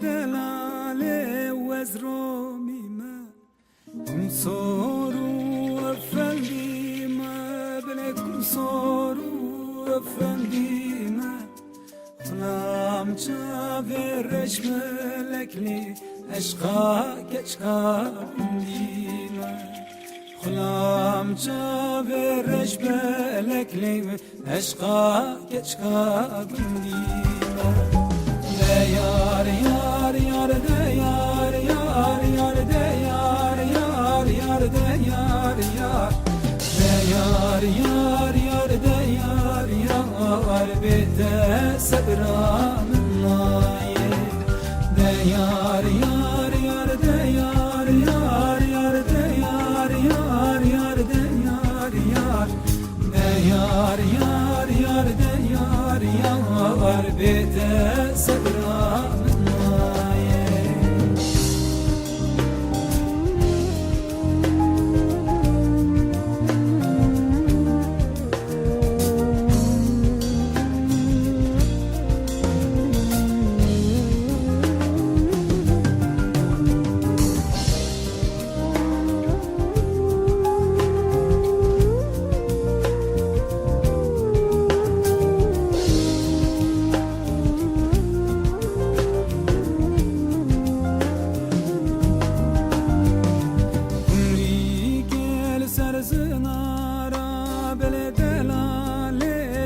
دلاله وزرومی ما کنسارو افندی ما بله کنسارو افندی ما خلام چاویرش ملکلی عشقا کچکا بندی ما خلام چاویرش ملکلی عشقا کچکا بندی ما yar yar yar de yar yar yar de yar yar yar de yar yar de yar yar yar de yar yar bide sabram naye de yar yar yar de yar yar yar de yar yar yar de yar yar de yar yar yar de yar yar bide sabram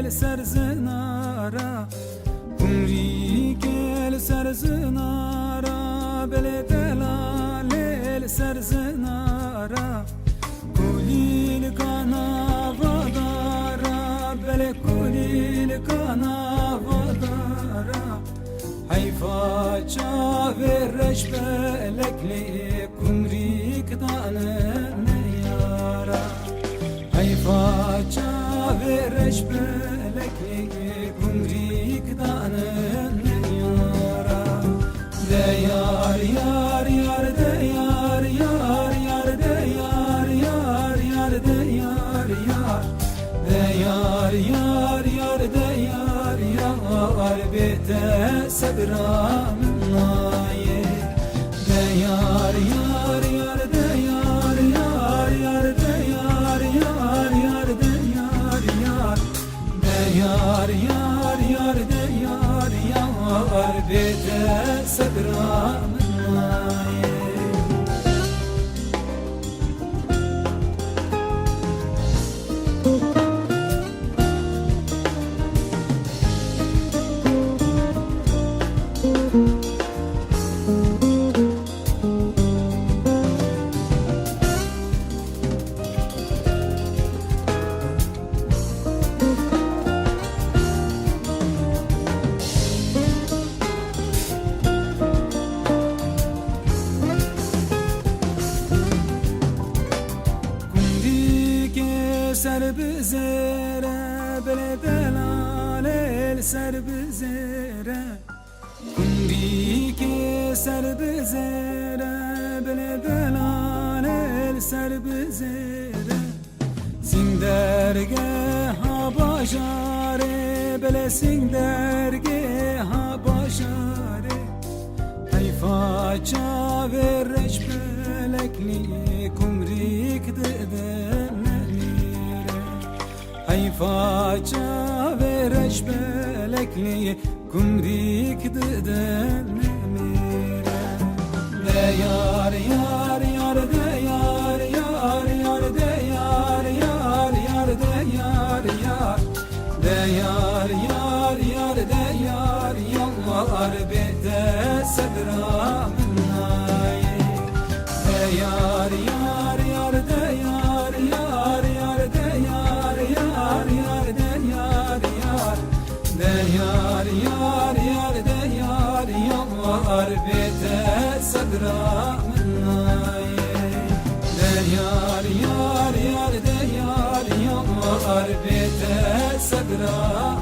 سرزنارا عمری گل سرزنارا بله دلال سرزنارا کلیل کانا ودارا بله کلیل کانا ودارا حیفا چاورش بلکلی عمری کدانه نیارا حیفا چاورش بلکلی عمری کدانه نیارا de yar yar yar de yar yar yar de yar yar yar de yar yar de yar yar yar de yar yar bite sabram naye de yar yar yar de yar yar yar de yar yar yar de yar yar de yar yar yar de yar yar bite sabram naye سر بزره بله دلال سر بزره کندی که سر بزره بله دلال سر بزره سندرگه ها باشاره بله سندرگه ها باشاره حیفا چاورش بلکلی کمریک دده حیفا چاورش بلکلی کمریک ددن میره de yar yar yar de yar yar yar de yar yar yar de yar yar de yar yar yar de yar yar bide sabram naye de yar yar yar de yar yar yar de yar yar yar de yar yar de yar yar yar de yar yar bide sabram naye de yar yar yar de yar yar bide sabram